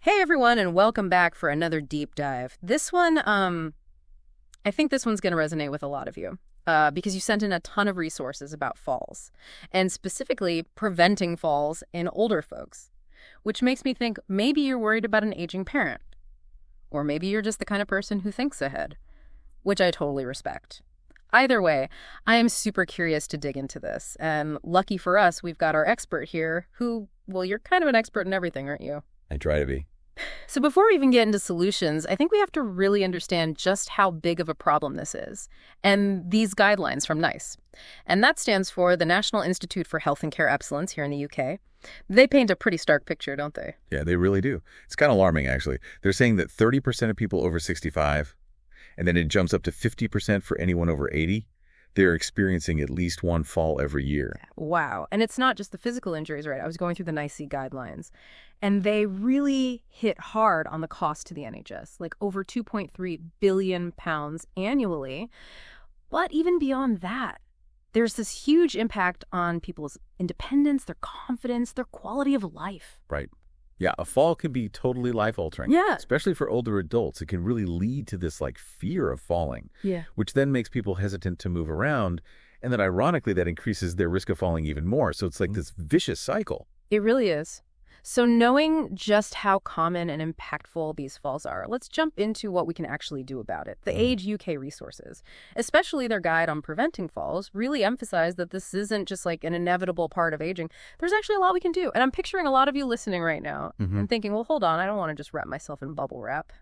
Hey everyone, and welcome back for another deep dive. This one, I think this one's going to resonate with a lot of you because you sent in a ton of resources about falls, and specifically preventing falls in older folks, which makes me think maybe you're worried about an aging parent, or maybe you're just the kind of person who thinks ahead, which I totally respect. Either way, I am super curious to dig into this, and lucky for us, we've got our expert here who, well, you're kind of an expert in everything, aren't you? I try to be. So before we even get into solutions, I think we have to really understand just how big of a problem this is, and these guidelines from NICE. And that stands for the National Institute for Health and Care Excellence here in the UK. They paint a pretty stark picture, don't they? Yeah, they really do. It's kind of alarming, actually. They're saying that 30% of people over 65, and then it jumps up to 50% for anyone over 80, they're experiencing at least one fall every year. Wow. And it's not just the physical injuries, right? I was going through the NICE guidelines, and they really hit hard on the cost to the NHS, like over £2.3 billion annually. But even beyond that, there's this huge impact on people's independence, their confidence, their quality of life. Right. Yeah, a fall can be totally life-altering. Yeah. Especially for older adults. It can really lead to this, fear of falling. Yeah. Which then makes people hesitant to move around. And then, ironically, that increases their risk of falling even more. So it's like this vicious cycle. It really is. So knowing just how common and impactful these falls are, let's jump into what we can actually do about it. The Age UK resources, especially their guide on preventing falls, really emphasize that this isn't just like an inevitable part of aging. There's actually a lot we can do. And I'm picturing a lot of you listening right now and thinking, well, hold on, I don't want to just wrap myself in bubble wrap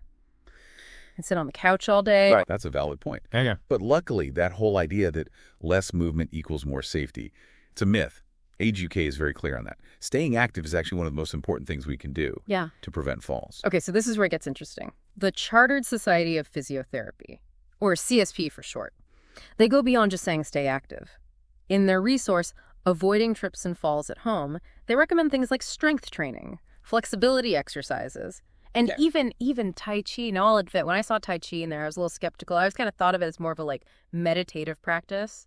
and sit on the couch all day. Right. That's a valid point. Yeah. But luckily, that whole idea that less movement equals more safety, it's a myth. Age UK is very clear on that. Staying active is actually one of the most important things we can do to prevent falls. Okay, so this is where it gets interesting. The Chartered Society of Physiotherapy, or CSP for short, they go beyond just saying stay active. In their resource, Avoiding Trips and Falls at Home, they recommend things like strength training, flexibility exercises, and even Tai Chi. Now, I'll admit, when I saw Tai Chi in there, I was a little skeptical. I always kind of thought of it as more of a meditative practice.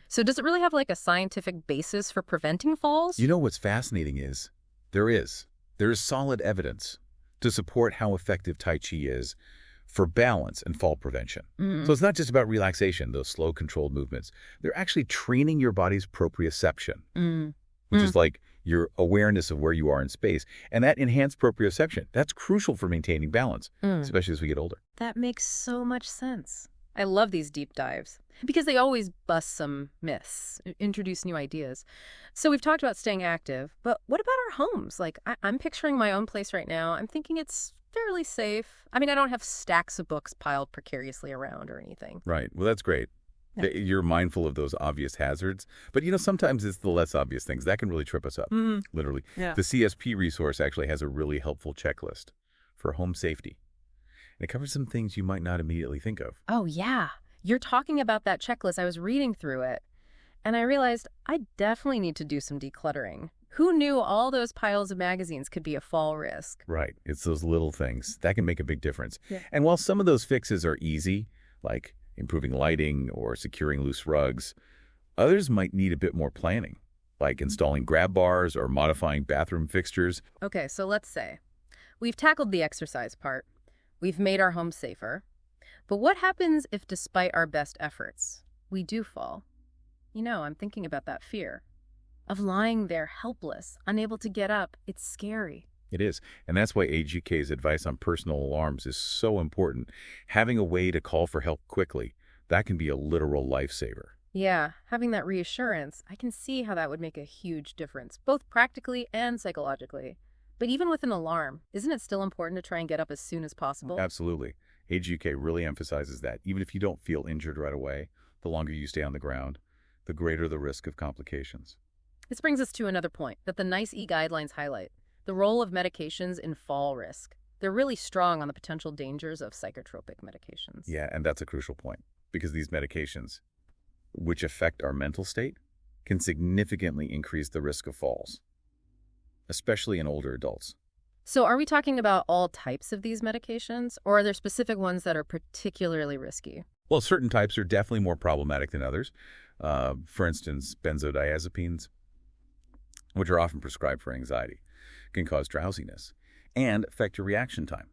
So does it really have a scientific basis for preventing falls? You know what's fascinating is there is solid evidence to support how effective Tai Chi is for balance and fall prevention. So it's not just about relaxation, those slow, controlled movements. They're actually training your body's proprioception, which is your awareness of where you are in space. And that enhanced proprioception, that's crucial for maintaining balance, especially as we get older. That makes so much sense. I love these deep dives because they always bust some myths, introduce new ideas. So we've talked about staying active, but what about our homes? I'm picturing my own place right now. I'm thinking it's fairly safe. I mean, I don't have stacks of books piled precariously around or anything. Right. Well, that's great. Yeah. You're mindful of those obvious hazards. But, sometimes it's the less obvious things. That can really trip us up, literally. Yeah. The CSP resource actually has a really helpful checklist for home safety. And it covers some things you might not immediately think of. Oh, yeah. You're talking about that checklist. I was reading through it, and I realized I definitely need to do some decluttering. Who knew all those piles of magazines could be a fall risk? Right. It's those little things. That can make a big difference. Yeah. And while some of those fixes are easy, like improving lighting or securing loose rugs, others might need a bit more planning, like installing grab bars or modifying bathroom fixtures. Okay, so let's say we've tackled the exercise part. We've made our home safer. But what happens if, despite our best efforts, we do fall? I'm thinking about that fear of lying there helpless, unable to get up. It's scary. It is. And that's why Age UK's advice on personal alarms is so important. Having a way to call for help quickly, that can be a literal lifesaver. Yeah, having that reassurance, I can see how that would make a huge difference, both practically and psychologically. But even with an alarm, isn't it still important to try and get up as soon as possible? Absolutely. Age UK really emphasizes that. Even if you don't feel injured right away, the longer you stay on the ground, the greater the risk of complications. This brings us to another point that the NICE guidelines highlight. The role of medications in fall risk. They're really strong on the potential dangers of psychotropic medications. Yeah, and that's a crucial point, because these medications, which affect our mental state, can significantly increase the risk of falls, especially in older adults. So are we talking about all types of these medications, or are there specific ones that are particularly risky? Well, certain types are definitely more problematic than others. For instance, benzodiazepines, which are often prescribed for anxiety, can cause drowsiness. and affect your reaction time,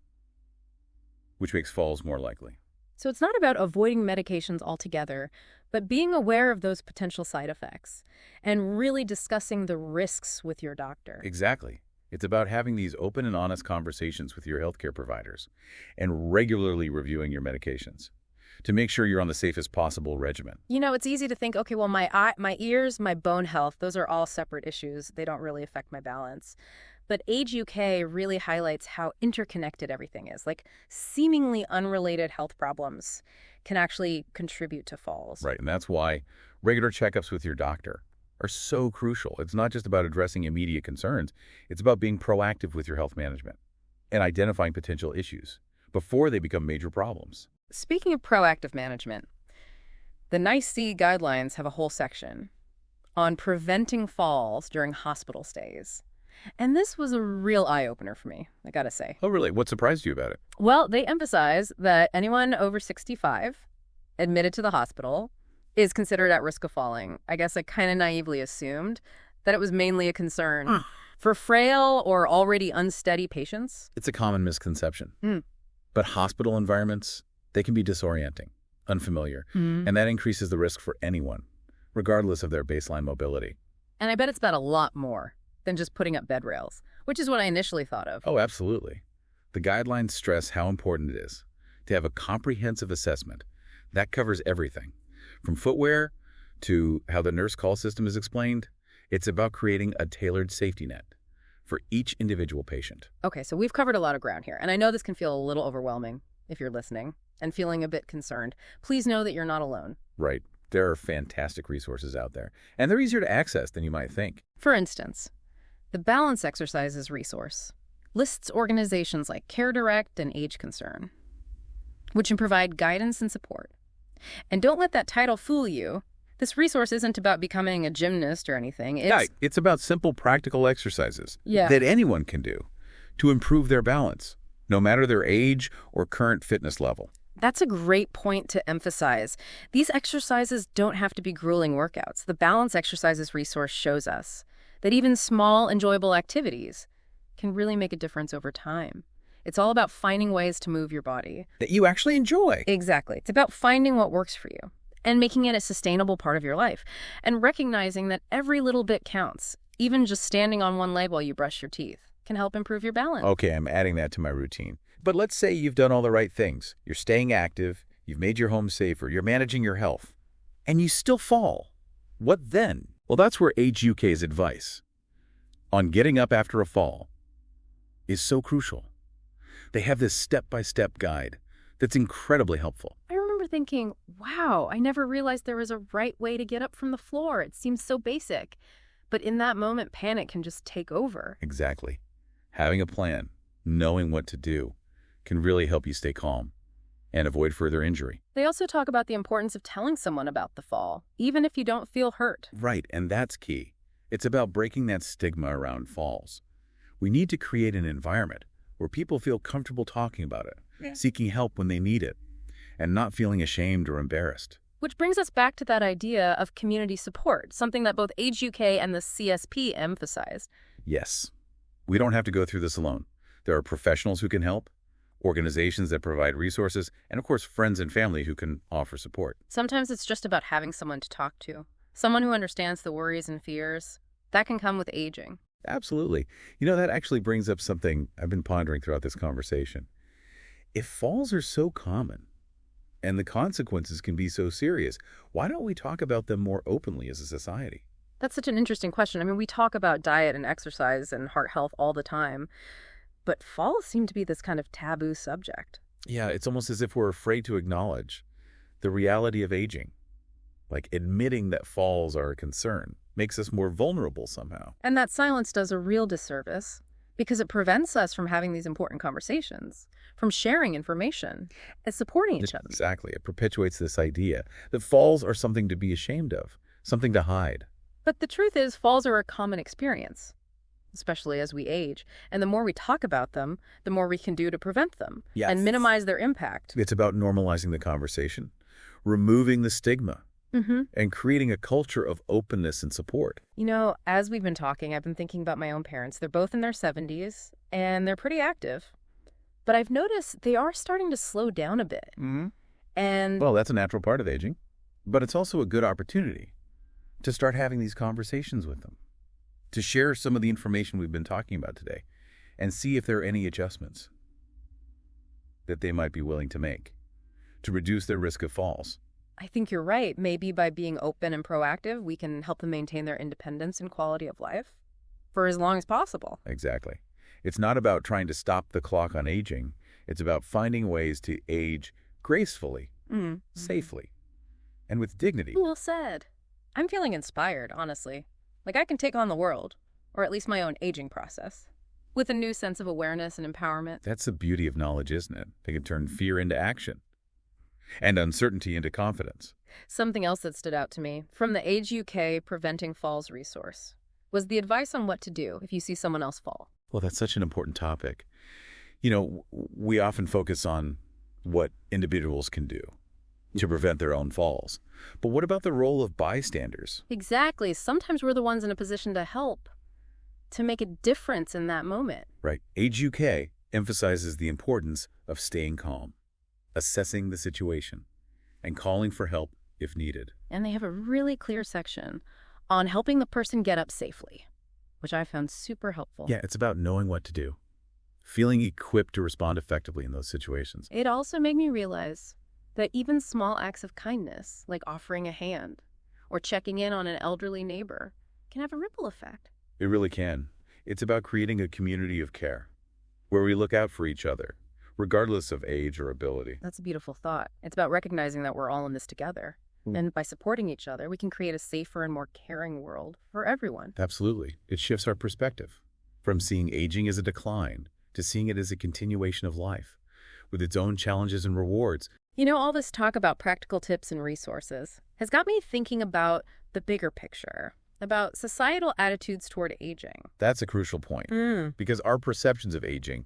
which makes falls more likely. So it's not about avoiding medications altogether, but being aware of those potential side effects and really discussing the risks with your doctor. Exactly. It's about having these open and honest conversations with your healthcare providers and regularly reviewing your medications to make sure you're on the safest possible regimen. You know, it's easy to think, okay, well, my ears, my bone health, those are all separate issues. They don't really affect my balance. But Age UK really highlights how interconnected everything is. Like, seemingly unrelated health problems can actually contribute to falls. Right, and that's why regular checkups with your doctor are so crucial. It's not just about addressing immediate concerns. It's about being proactive with your health management and identifying potential issues before they become major problems. Speaking of proactive management, the NICE guidelines have a whole section on preventing falls during hospital stays. And this was a real eye-opener for me, I gotta say. Oh, really? What surprised you about it? Well, they emphasize that anyone over 65 admitted to the hospital is considered at risk of falling. I guess I kind of naively assumed that it was mainly a concern for frail or already unsteady patients. It's a common misconception. But hospital environments, they can be disorienting, unfamiliar, and that increases the risk for anyone, regardless of their baseline mobility. And I bet it's about a lot more than just putting up bed rails, which is what I initially thought of. Oh, absolutely. The guidelines stress how important it is to have a comprehensive assessment. That covers everything, from footwear to how the nurse call system is explained. It's about creating a tailored safety net for each individual patient. Okay, so we've covered a lot of ground here, and I know this can feel a little overwhelming if you're listening and feeling a bit concerned. Please know that you're not alone. Right. There are fantastic resources out there, and they're easier to access than you might think. For instance, the Balance Exercises resource lists organizations like Care Direct and Age Concern, which can provide guidance and support. And don't let that title fool you. This resource isn't about becoming a gymnast or anything. It's about simple, practical exercises that anyone can do to improve their balance, no matter their age or current fitness level. That's a great point to emphasize. These exercises don't have to be grueling workouts. The Balance Exercises resource shows us that even small, enjoyable activities can really make a difference over time. It's all about finding ways to move your body that you actually enjoy. Exactly. It's about finding what works for you and making it a sustainable part of your life and recognizing that every little bit counts. Even just standing on one leg while you brush your teeth can help improve your balance. Okay, I'm adding that to my routine. But let's say you've done all the right things. You're staying active, you've made your home safer, you're managing your health, and you still fall. What then? Well, that's where Age UK's advice on getting up after a fall is so crucial. They have this step-by-step guide that's incredibly helpful. I remember thinking, wow, I never realized there was a right way to get up from the floor. It seems so basic. But in that moment, panic can just take over. Exactly. Having a plan, knowing what to do, can really help you stay calm and avoid further injury. They also talk about the importance of telling someone about the fall, even if you don't feel hurt. Right, and that's key. It's about breaking that stigma around falls. We need to create an environment where people feel comfortable talking about it, seeking help when they need it, and not feeling ashamed or embarrassed. Which brings us back to that idea of community support, something that both Age UK and the CSP emphasize. Yes. We don't have to go through this alone. There are professionals who can help, organizations that provide resources, and of course friends and family who can offer support. Sometimes it's just about having someone to talk to, someone who understands the worries and fears. That can come with aging. Absolutely. You know, that actually brings up something I've been pondering throughout this conversation. If falls are so common and the consequences can be so serious, why don't we talk about them more openly as a society? That's such an interesting question. I mean, we talk about diet and exercise and heart health all the time, but falls seem to be this kind of taboo subject. Yeah, it's almost as if we're afraid to acknowledge the reality of aging. Like admitting that falls are a concern makes us more vulnerable somehow. And that silence does a real disservice because it prevents us from having these important conversations, from sharing information, and supporting each other. Exactly. It perpetuates this idea that falls are something to be ashamed of, something to hide. But the truth is, falls are a common experience, especially as we age. And the more we talk about them, the more we can do to prevent them and minimize their impact. It's about normalizing the conversation, removing the stigma, and creating a culture of openness and support. You know, as we've been talking, I've been thinking about my own parents. They're both in their 70s, and they're pretty active. But I've noticed they are starting to slow down a bit. Mm-hmm. And Well, that's a natural part of aging, but it's also a good opportunity to start having these conversations with them, to share some of the information we've been talking about today, and see if there are any adjustments that they might be willing to make to reduce their risk of falls. I think you're right. Maybe by being open and proactive, we can help them maintain their independence and quality of life for as long as possible. Exactly. It's not about trying to stop the clock on aging. It's about finding ways to age gracefully, safely, and with dignity. Well said. I'm feeling inspired, honestly. Like I can take on the world, or at least my own aging process, with a new sense of awareness and empowerment. That's the beauty of knowledge, isn't it? They can turn fear into action and uncertainty into confidence. Something else that stood out to me from the Age UK Preventing Falls resource was the advice on what to do if you see someone else fall. Well, that's such an important topic. You know, we often focus on what individuals can do to prevent their own falls. But what about the role of bystanders? Exactly. Sometimes we're the ones in a position to help, to make a difference in that moment. Right. Age UK emphasizes the importance of staying calm, assessing the situation, and calling for help if needed. And they have a really clear section on helping the person get up safely, which I found super helpful. Yeah, it's about knowing what to do, feeling equipped to respond effectively in those situations. It also made me realize that even small acts of kindness, like offering a hand or checking in on an elderly neighbor, can have a ripple effect. It really can. It's about creating a community of care where we look out for each other, regardless of age or ability. That's a beautiful thought. It's about recognizing that we're all in this together. And by supporting each other, we can create a safer and more caring world for everyone. Absolutely. It shifts our perspective from seeing aging as a decline to seeing it as a continuation of life with its own challenges and rewards. You know, all this talk about practical tips and resources has got me thinking about the bigger picture, about societal attitudes toward aging. That's a crucial point because our perceptions of aging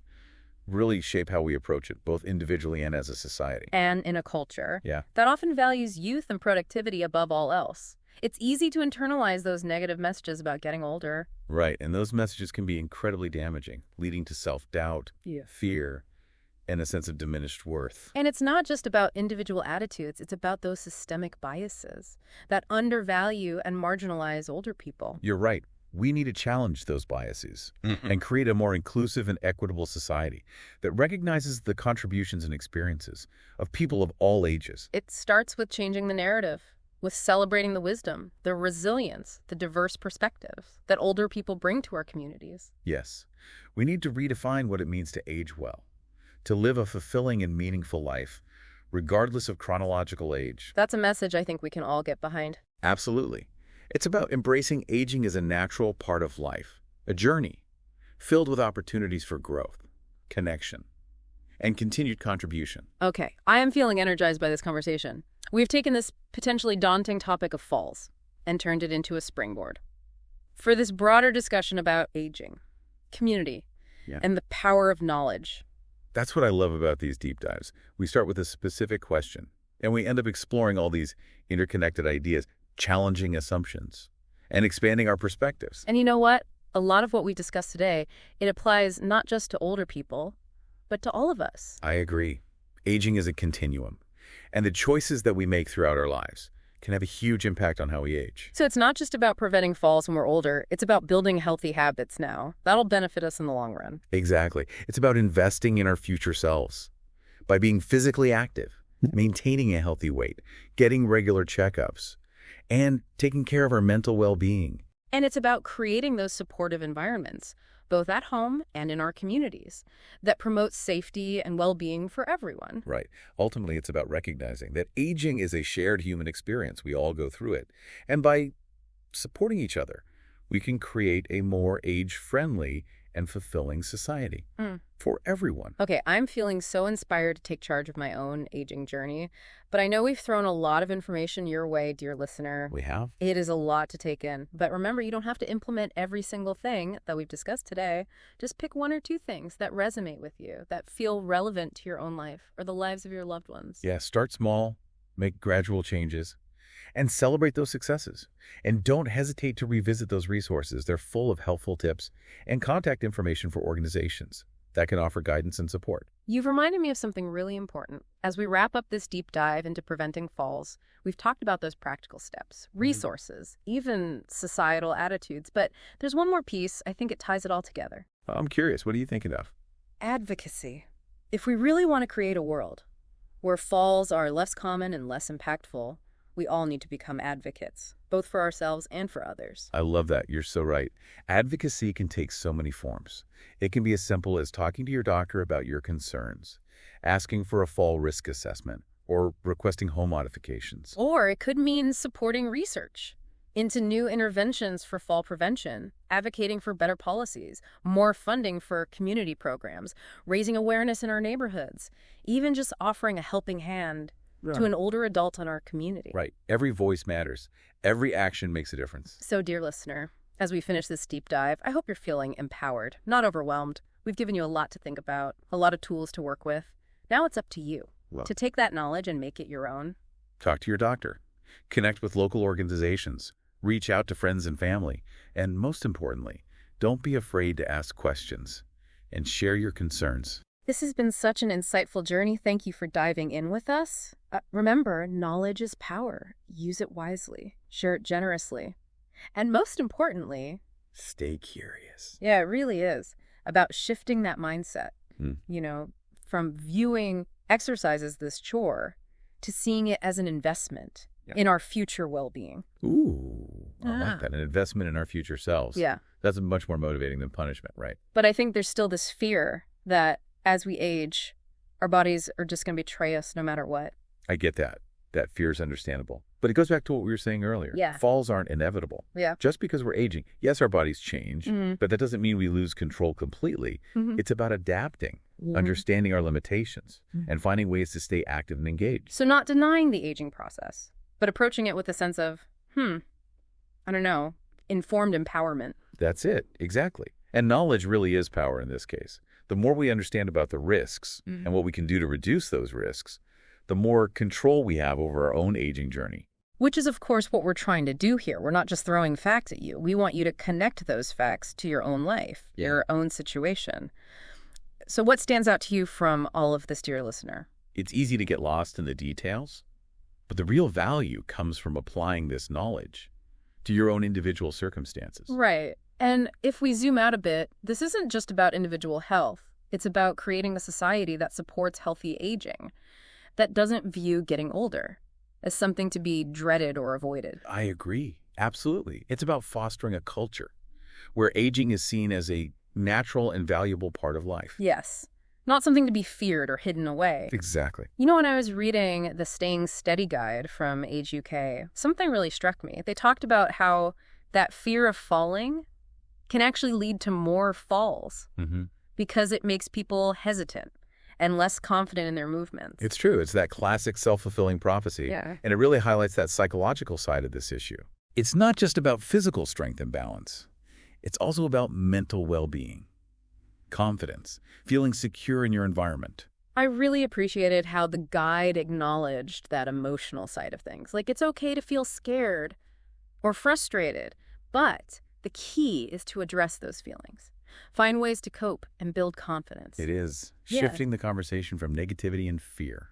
really shape how we approach it, both individually and as a society. And in a culture Yeah. that often values youth and productivity above all else. It's easy to internalize those negative messages about getting older. Right, and those messages can be incredibly damaging, leading to self-doubt, fear, and a sense of diminished worth. And it's not just about individual attitudes, it's about those systemic biases that undervalue and marginalize older people. You're right. We need to challenge those biases and create a more inclusive and equitable society that recognizes the contributions and experiences of people of all ages. It starts with changing the narrative, with celebrating the wisdom, the resilience, the diverse perspectives that older people bring to our communities. Yes, we need to redefine what it means to age well, to live a fulfilling and meaningful life, regardless of chronological age. That's a message I think we can all get behind. Absolutely. It's about embracing aging as a natural part of life, a journey filled with opportunities for growth, connection, and continued contribution. Okay, I am feeling energized by this conversation. We've taken this potentially daunting topic of falls and turned it into a springboard for this broader discussion about aging, community, and the power of knowledge. That's what I love about these deep dives. We start with a specific question, and we end up exploring all these interconnected ideas, challenging assumptions, and expanding our perspectives. And you know what? A lot of what we discussed today, it applies not just to older people, but to all of us. I agree. Aging is a continuum, and the choices that we make throughout our lives can have a huge impact on how we age. So it's not just about preventing falls when we're older, it's about building healthy habits now. That'll benefit us in the long run. Exactly. It's about investing in our future selves by being physically active, maintaining a healthy weight, getting regular checkups, and taking care of our mental well-being. And it's about creating those supportive environments, both at home and in our communities, that promote safety and well-being for everyone. Right. Ultimately, it's about recognizing that aging is a shared human experience. We all go through it. And by supporting each other, we can create a more age-friendly and fulfilling society for everyone. Okay, I'm feeling so inspired to take charge of my own aging journey, but I know we've thrown a lot of information your way, dear listener. We have. It is a lot to take in, but remember, you don't have to implement every single thing that we've discussed today. Just pick one or two things that resonate with you, that feel relevant to your own life or the lives of your loved ones. Yeah, start small, make gradual changes, and celebrate those successes. And don't hesitate to revisit those resources. They're full of helpful tips and contact information for organizations that can offer guidance and support. You've reminded me of something really important. As we wrap up this deep dive into preventing falls, we've talked about those practical steps, resources, even societal attitudes. But there's one more piece. I think it ties it all together. I'm curious, what are you thinking of? Advocacy. If we really want to create a world where falls are less common and less impactful, we all need to become advocates, both for ourselves and for others. I love that. You're so right. Advocacy can take so many forms. It can be as simple as talking to your doctor about your concerns, asking for a fall risk assessment, or requesting home modifications. Or it could mean supporting research into new interventions for fall prevention, advocating for better policies, more funding for community programs, raising awareness in our neighborhoods, even just offering a helping hand to an older adult in our community. Right. Every voice matters. Every action makes a difference. So, dear listener, as we finish this deep dive, I hope you're feeling empowered, not overwhelmed. We've given you a lot to think about, a lot of tools to work with. Now it's up to you to take that knowledge and make it your own. Talk to your doctor. Connect with local organizations. Reach out to friends and family. And most importantly, don't be afraid to ask questions and share your concerns. This has been such an insightful journey. Thank you for diving in with us. Remember, knowledge is power. Use it wisely. Share it generously. And most importantly, stay curious. Yeah, it really is about shifting that mindset, from viewing exercise as this chore to seeing it as an investment in our future well-being. Ooh, I like that. An investment in our future selves. Yeah. That's much more motivating than punishment, right? But I think there's still this fear that as we age, our bodies are just going to betray us no matter what. I get that. That fear is understandable. But it goes back to what we were saying earlier. Yeah. Falls aren't inevitable. Yeah. Just because we're aging, yes, our bodies change, but that doesn't mean we lose control completely. It's about adapting, understanding our limitations, and finding ways to stay active and engaged. So not denying the aging process, but approaching it with a sense of, I don't know, informed empowerment. That's it. Exactly. And knowledge really is power in this case. The more we understand about the risks and what we can do to reduce those risks, the more control we have over our own aging journey. Which is, of course, what we're trying to do here. We're not just throwing facts at you. We want you to connect those facts to your own life, your own situation. So what stands out to you from all of this, dear listener? It's easy to get lost in the details, but the real value comes from applying this knowledge to your own individual circumstances. Right. And if we zoom out a bit, this isn't just about individual health. It's about creating a society that supports healthy aging, that doesn't view getting older as something to be dreaded or avoided. I agree. Absolutely. It's about fostering a culture where aging is seen as a natural and valuable part of life. Yes. Not something to be feared or hidden away. Exactly. You know, when I was reading the Staying Steady guide from Age UK, something really struck me. They talked about how that fear of falling can actually lead to more falls because it makes people hesitant and less confident in their movements. It's true. It's that classic self-fulfilling prophecy. Yeah. And it really highlights that psychological side of this issue. It's not just about physical strength and balance. It's also about mental well-being, confidence, feeling secure in your environment. I really appreciated how the guide acknowledged that emotional side of things. Like, it's okay to feel scared or frustrated, but the key is to address those feelings. Find ways to cope and build confidence. It is shifting the conversation from negativity and fear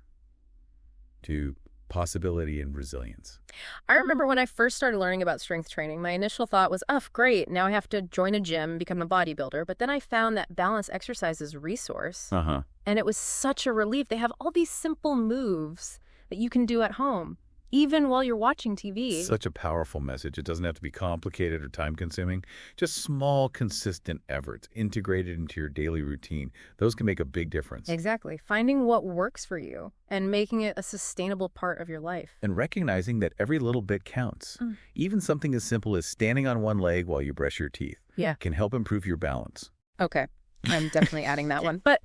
to possibility and resilience. I remember when I first started learning about strength training, my initial thought was, oh, great, now I have to join a gym, become a bodybuilder. But then I found that Balance Exercises resource, and it was such a relief. They have all these simple moves that you can do at home, even while you're watching TV. Such a powerful message. It doesn't have to be complicated or time-consuming. Just small, consistent efforts integrated into your daily routine. Those can make a big difference. Exactly. Finding what works for you and making it a sustainable part of your life. And recognizing that every little bit counts. Even something as simple as standing on one leg while you brush your teeth can help improve your balance. Okay. I'm definitely adding that one. But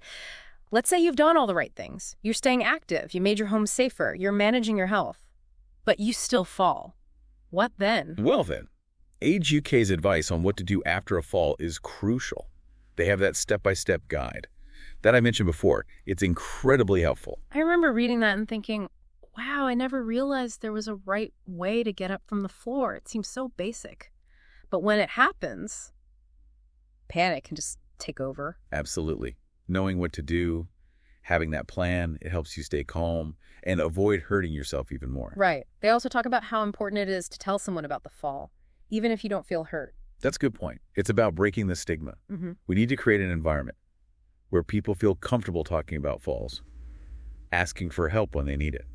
let's say you've done all the right things. You're staying active. You made your home safer. You're managing your health. But you still fall. What then? Well then, Age UK's advice on what to do after a fall is crucial. They have that step-by-step guide that I mentioned before. It's incredibly helpful. I remember reading that and thinking, wow, I never realized there was a right way to get up from the floor. It seems so basic. But when it happens, panic can just take over. Absolutely. Knowing what to do, having that plan, it helps you stay calm and avoid hurting yourself even more. Right. They also talk about how important it is to tell someone about the fall, even if you don't feel hurt. That's a good point. It's about breaking the stigma. Mm-hmm. We need to create an environment where people feel comfortable talking about falls, asking for help when they need it,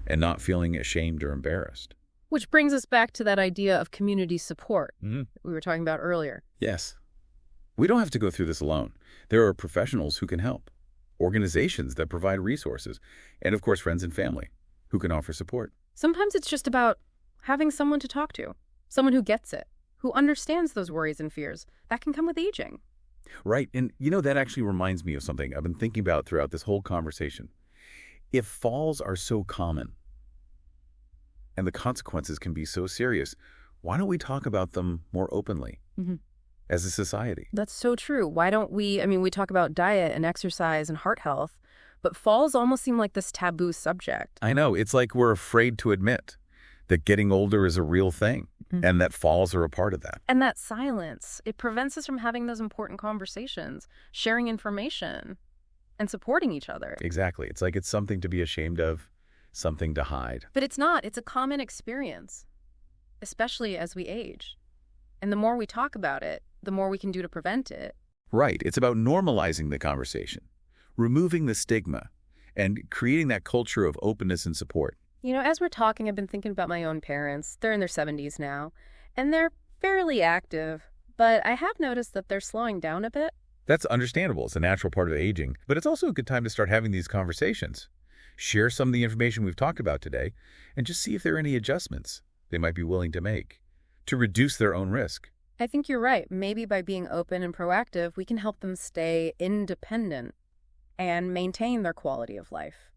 and not feeling ashamed or embarrassed. Which brings us back to that idea of community support Mm-hmm. we were talking about earlier. Yes. We don't have to go through this alone. There are professionals who can help, organizations that provide resources, and of course friends and family who can offer support. Sometimes it's just about having someone to talk to, someone who gets it, who understands those worries and fears that can come with aging. Right. And that actually reminds me of something I've been thinking about throughout this whole conversation. If falls are so common and the consequences can be so serious, why don't we talk about them more openly as a society? That's so true. Why don't we, we talk about diet and exercise and heart health, but falls almost seem like this taboo subject. I know. It's like we're afraid to admit that getting older is a real thing and that falls are a part of that. And that silence, it prevents us from having those important conversations, sharing information, and supporting each other. Exactly. It's like it's something to be ashamed of, something to hide. But it's not. It's a common experience, especially as we age. And the more we talk about it, the more we can do to prevent it. Right. It's about normalizing the conversation, removing the stigma, and creating that culture of openness and support. As we're talking, I've been thinking about my own parents. They're in their 70s now, and they're fairly active, but I have noticed that they're slowing down a bit. That's understandable. It's a natural part of aging, but it's also a good time to start having these conversations. Share some of the information we've talked about today, and just see if there are any adjustments they might be willing to make to reduce their own risk. I think you're right. Maybe by being open and proactive, we can help them stay independent and maintain their quality of life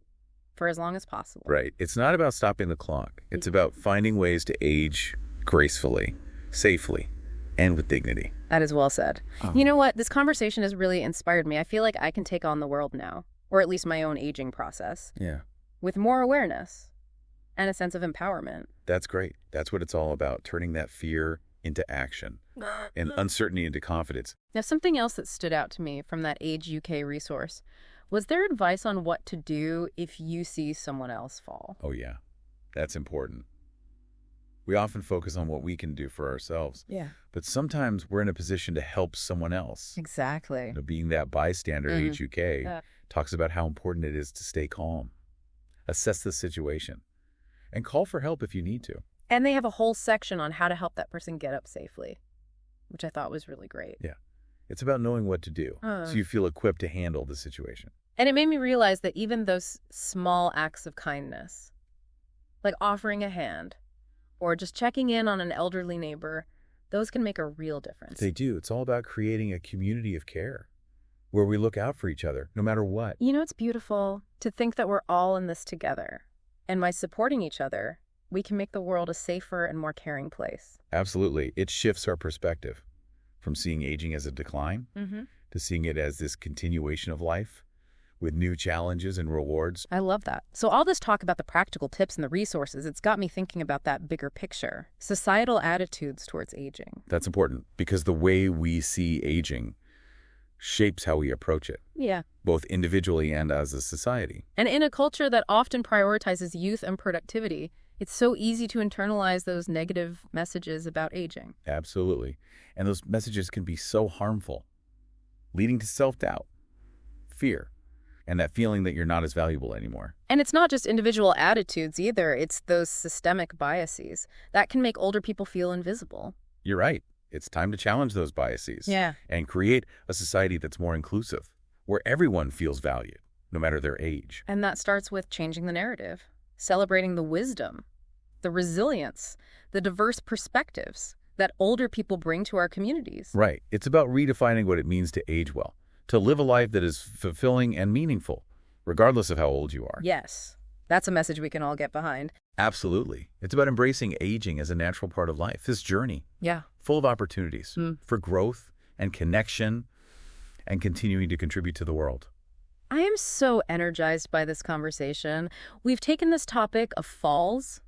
for as long as possible. Right. It's not about stopping the clock. It's about finding ways to age gracefully, safely, and with dignity. That is well said. You know what? This conversation has really inspired me. I feel like I can take on the world now, or at least my own aging process, with more awareness and a sense of empowerment. That's great. That's what it's all about, turning that fear into action and uncertainty into confidence. Now, something else that stood out to me from that Age UK resource was their advice on what to do if you see someone else fall. Oh, yeah. That's important. We often focus on what we can do for ourselves. Yeah. But sometimes we're in a position to help someone else. Exactly. Being that bystander, Age UK talks about how important it is to stay calm, assess the situation, and call for help if you need to. And they have a whole section on how to help that person get up safely, which I thought was really great. Yeah. It's about knowing what to do so you feel equipped to handle the situation. And it made me realize that even those small acts of kindness, like offering a hand or just checking in on an elderly neighbor, those can make a real difference. They do. It's all about creating a community of care where we look out for each other no matter what. It's beautiful to think that we're all in this together. And by supporting each other, we can make the world a safer and more caring place. Absolutely. It shifts our perspective from seeing aging as a decline to seeing it as this continuation of life with new challenges and rewards. I love that. So all this talk about the practical tips and the resources, it's got me thinking about that bigger picture, societal attitudes towards aging. That's important because the way we see aging shapes how we approach it. Yeah. Both individually and as a society. And in a culture that often prioritizes youth and productivity, it's so easy to internalize those negative messages about aging. Absolutely. And those messages can be so harmful, leading to self-doubt, fear, and that feeling that you're not as valuable anymore. And it's not just individual attitudes either. It's those systemic biases that can make older people feel invisible. You're right. It's time to challenge those biases. Yeah. And create a society that's more inclusive, where everyone feels valued, no matter their age. And that starts with changing the narrative, celebrating the wisdom, the resilience, the diverse perspectives that older people bring to our communities. Right. It's about redefining what it means to age well, to live a life that is fulfilling and meaningful, regardless of how old you are. Yes. That's a message we can all get behind. Absolutely. It's about embracing aging as a natural part of life, this journey. Yeah. Full of opportunities for growth and connection and continuing to contribute to the world. I am so energized by this conversation. We've taken this topic of falls,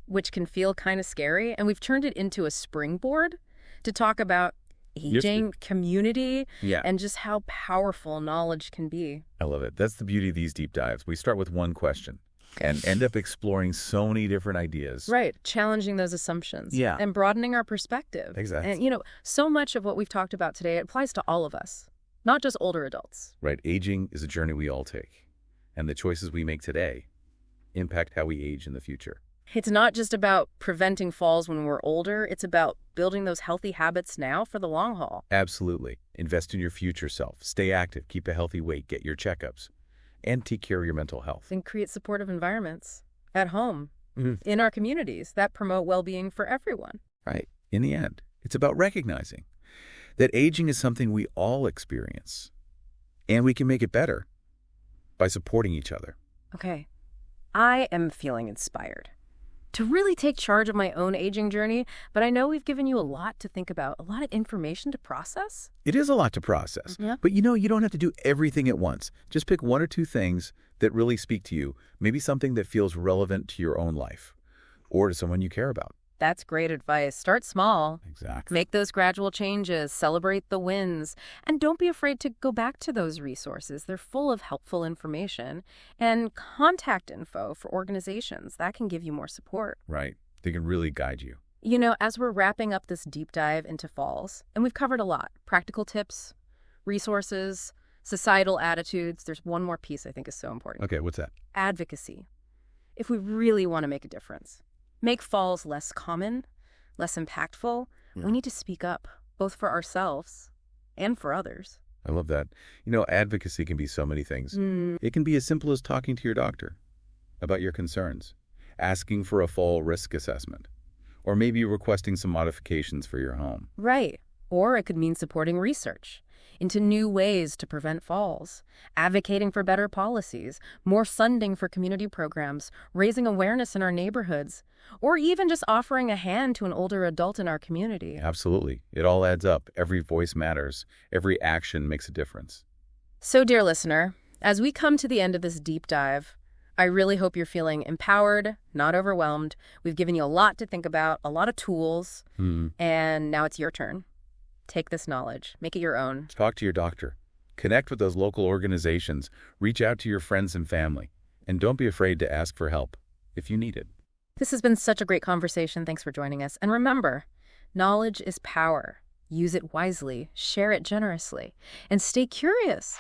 which can feel kind of scary, and we've turned it into a springboard to talk about Yes. aging, community, Yeah. and just how powerful knowledge can be. I love it. That's the beauty of these deep dives. We start with one question and end up exploring so many different ideas. Right, challenging those assumptions. Yeah. And broadening our perspective. Exactly. And, so much of what we've talked about today applies to all of us, not just older adults. Right. Aging is a journey we all take, and the choices we make today impact how we age in the future. It's not just about preventing falls when we're older. It's about building those healthy habits now for the long haul. Absolutely. Invest in your future self. Stay active. Keep a healthy weight. Get your checkups. And take care of your mental health. And create supportive environments at home, Mhm. in our communities that promote well-being for everyone. Right. In the end, it's about recognizing that aging is something we all experience, and we can make it better by supporting each other. Okay, I am feeling inspired to really take charge of my own aging journey, but I know we've given you a lot to think about, a lot of information to process. It is a lot to process, Yeah. but you don't have to do everything at once. Just pick one or two things that really speak to you, maybe something that feels relevant to your own life or to someone you care about. That's great advice. Start small. Exactly. Make those gradual changes, celebrate the wins, and don't be afraid to go back to those resources. They're full of helpful information and contact info for organizations. That can give you more support. Right. They can really guide you. As we're wrapping up this deep dive into falls, and we've covered a lot, practical tips, resources, societal attitudes, there's one more piece I think is so important. Okay, what's that? Advocacy. If we really want to make a difference, make falls less common, less impactful, we need to speak up, both for ourselves and for others. I love that. Advocacy can be so many things. It can be as simple as talking to your doctor about your concerns, asking for a fall risk assessment, or maybe requesting some modifications for your home. Right. Or it could mean supporting research into new ways to prevent falls, advocating for better policies, more funding for community programs, raising awareness in our neighborhoods, or even just offering a hand to an older adult in our community. Absolutely. It all adds up. Every voice matters. Every action makes a difference. So, dear listener, as we come to the end of this deep dive, I really hope you're feeling empowered, not overwhelmed. We've given you a lot to think about, a lot of tools, and now it's your turn. Take this knowledge, make it your own. Talk to your doctor. Connect with those local organizations. Reach out to your friends and family. And don't be afraid to ask for help if you need it. This has been such a great conversation. Thanks for joining us. And remember, knowledge is power. Use it wisely, share it generously, and stay curious.